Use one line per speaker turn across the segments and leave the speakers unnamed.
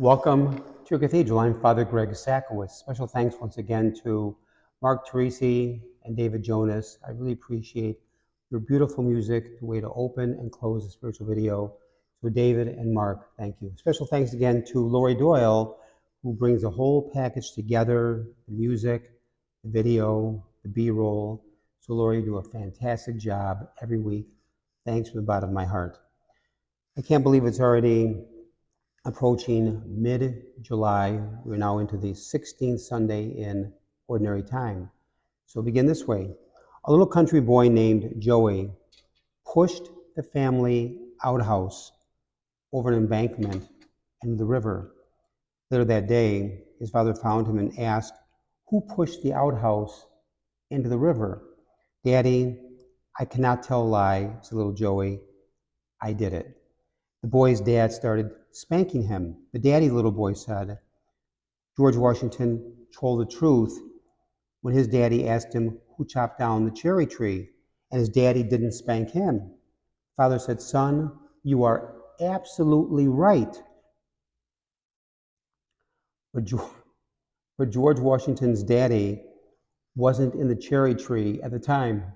Welcome to your cathedral. I'm Father Greg Sakowicz. Special thanks once again to Mark Teresi and David Jonas. I really appreciate your beautiful music, the way to open and close a spiritual video. So David and Mark, thank you. Special thanks again to Lori Doyle, who brings the whole package together, the music, the video, the B-roll. So Lori, you do a fantastic job every week. Thanks from the bottom of my heart. I can't believe it's already approaching mid-July. We're now into the 16th Sunday in Ordinary Time. So begin this way. A little country boy named Joey pushed the family outhouse over an embankment into the river. Later that day, his father found him and asked, "Who pushed the outhouse into the river?" "Daddy, I cannot tell a lie," said little Joey. "I did it." The boy's dad started spanking him. "But Daddy," little boy said, George Washington told the truth when his daddy asked him who chopped down the cherry tree, and his daddy didn't spank him. Father said, "Son, you are absolutely right." But George Washington's daddy wasn't in the cherry tree at the time.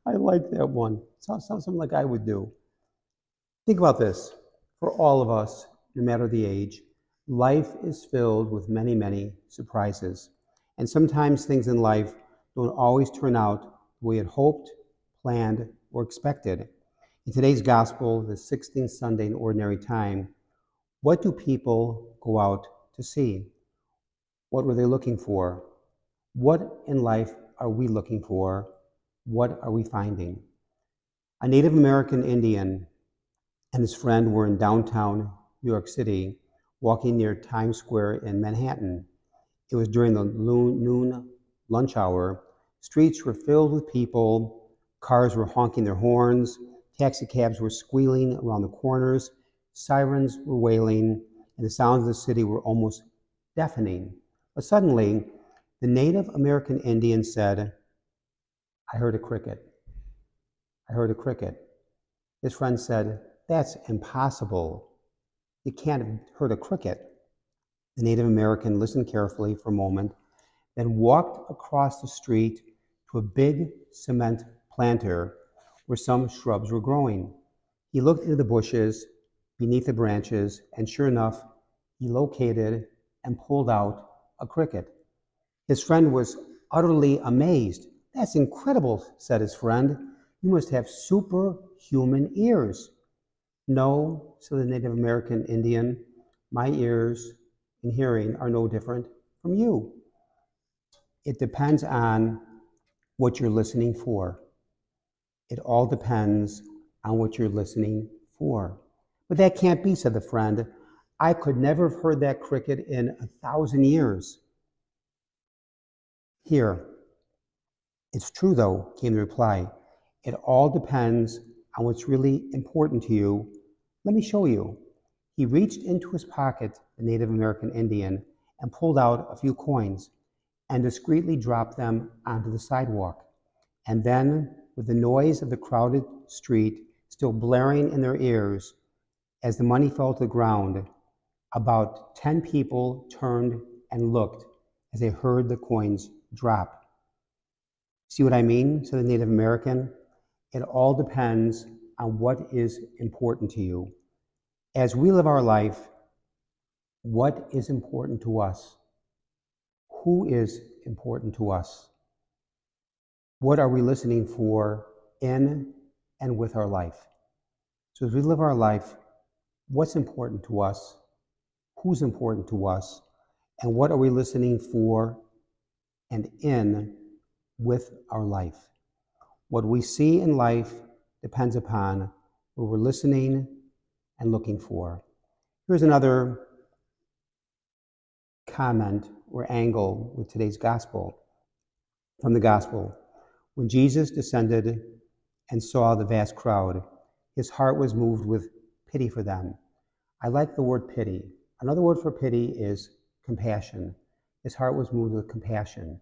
I like that one. Sounds something like I would do. Think about this. For all of us, no matter the age, life is filled with many, many surprises. And sometimes things in life don't always turn out the way it hoped, planned, or expected. In today's gospel, the 16th Sunday in Ordinary Time, what do people go out to see? What were they looking for? What in life are we looking for? What are we finding? A Native American Indian and his friend were in downtown New York City, walking near Times Square in Manhattan. It was during the noon lunch hour. Streets were filled with people. Cars were honking their horns. Taxi cabs were squealing around the corners. Sirens were wailing, and the sounds of the city were almost deafening. But suddenly, the Native American Indian said, "I heard a cricket. I heard a cricket." His friend said, "That's impossible. You can't have heard a cricket." The Native American listened carefully for a moment, then walked across the street to a big cement planter where some shrubs were growing. He looked into the bushes, beneath the branches, and sure enough, he located and pulled out a cricket. His friend was utterly amazed. "That's incredible," said his friend. "You must have superhuman ears." "No," said the Native American Indian, "my ears and hearing are no different from you. It depends on what you're listening for. It all depends on what you're listening for." "But that can't be," said the friend. "I could never have heard that cricket in 1,000 years. "Here, it's true though," came the reply. "It all depends on what's really important to you. Let me show you." He reached into his pocket, the Native American Indian, and pulled out a few coins and discreetly dropped them onto the sidewalk. And then, with the noise of the crowded street still blaring in their ears, as the money fell to the ground, about 10 people turned and looked as they heard the coins drop. "See what I mean?" said the Native American. "It all depends on what is important to you. As we live our life, what is important to us? Who is important to us? What are we listening for in and with our life?" So as we live our life, what's important to us? Who's important to us? And what are we listening for and in with our life? What we see in life depends upon what we're listening and looking for. Here's another comment or angle with today's gospel. From the gospel, when Jesus descended and saw the vast crowd, his heart was moved with pity for them. I like the word pity. Another word for pity is compassion. His heart was moved with compassion.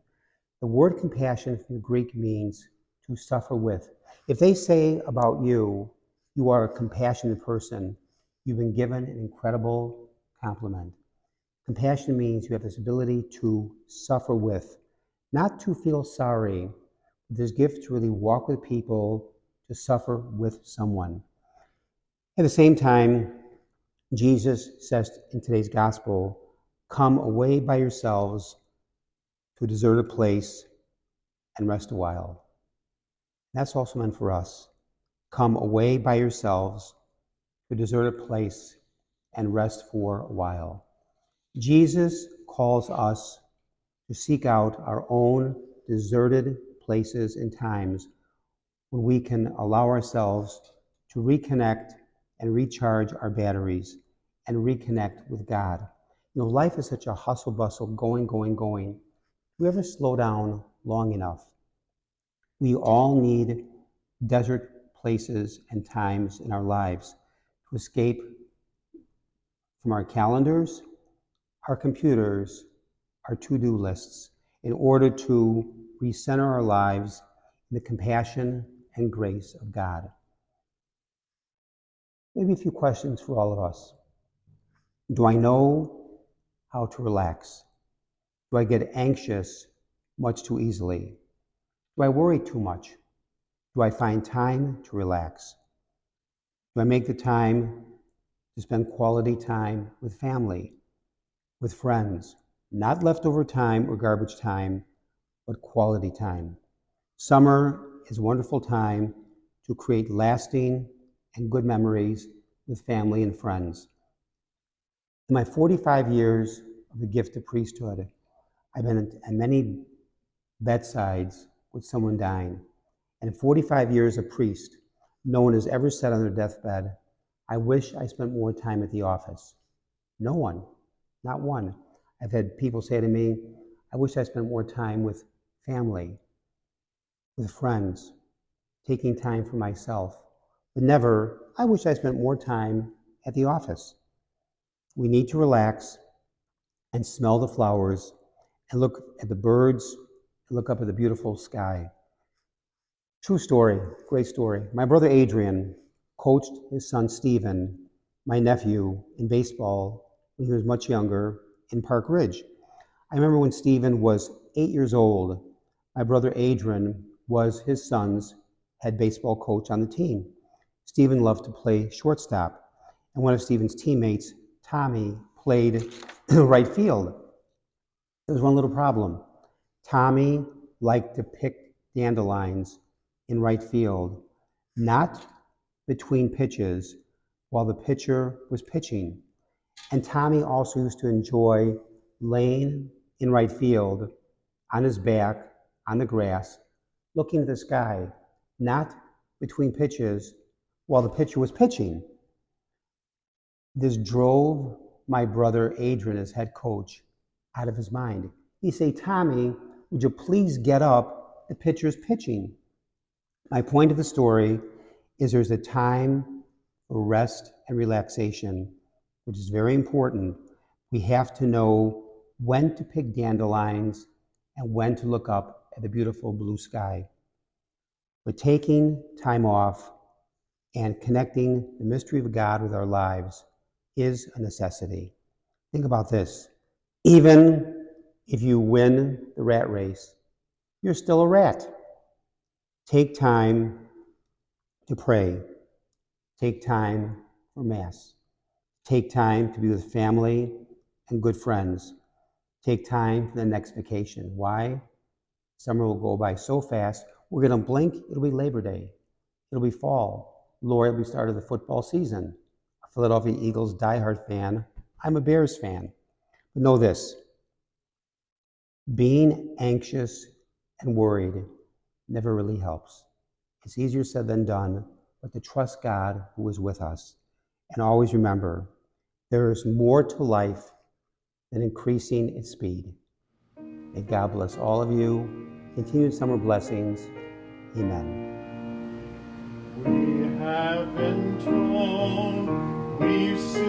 The word compassion from the Greek means to suffer with. If they say about you, you are a compassionate person, You've been given an incredible compliment. Compassion means you have this ability to suffer with, not to feel sorry. This gift to really walk with people, to suffer with someone. At the same time, Jesus says in today's gospel, come away by yourselves to a deserted place and rest a while. That's also meant for us. Come away by yourselves to a deserted place and rest for a while. Jesus calls us to seek out our own deserted places and times when we can allow ourselves to reconnect and recharge our batteries and reconnect with God. You know, life is such a hustle bustle, going. Do we ever slow down long enough? We all need desert places and times in our lives to escape from our calendars, our computers, our to-do lists, in order to recenter our lives in the compassion and grace of God. Maybe a few questions for all of us. Do I know how to relax? Do I get anxious much too easily? Do I worry too much? Do I find time to relax? Do I make the time to spend quality time with family, with friends? Not leftover time or garbage time, but quality time. Summer is a wonderful time to create lasting and good memories with family and friends. In my 45 years of the gift of priesthood, I've been at many bedsides with someone dying. And in 45 years of priest, no one has ever said on their deathbed, I wish I spent more time at the office. No one, not one. I've had people say to me, I wish I spent more time with family, with friends, taking time for myself. But never, I wish I spent more time at the office. We need to relax and smell the flowers and look at the birds and look up at the beautiful sky. True story, great story. My brother Adrian coached his son Stephen, my nephew, in baseball when he was much younger in Park Ridge. I remember when Stephen was 8 years old, my brother Adrian was his son's head baseball coach on the team. Stephen loved to play shortstop, and one of Stephen's teammates, Tommy, played right field. There was one little problem. Tommy liked to pick dandelions in right field, not between pitches while the pitcher was pitching. And Tommy also used to enjoy laying in right field on his back on the grass, looking at the sky, not between pitches while the pitcher was pitching. This drove my brother Adrian, as head coach, out of his mind. He'd say, Tommy, would you please get up? The pitcher's pitching. My point of the story is there's a time for rest and relaxation, which is very important. We have to know when to pick dandelions and when to look up at the beautiful blue sky. But taking time off and connecting the mystery of God with our lives is a necessity. Think about this. Even if you win the rat race, you're still a rat. Take time to pray. Take time for Mass. Take time to be with family and good friends. Take time for the next vacation. Why? Summer will go by so fast. We're going to blink, it'll be Labor Day. It'll be fall. Lord, it'll be start of the football season. A Philadelphia Eagles diehard fan. I'm a Bears fan. But know this. Being anxious and worried never really helps. It's easier said than done, but to trust God who is with us. And always remember, there is more to life than increasing its speed. May God bless all of you. Continued summer blessings. Amen.
We have been told we've seen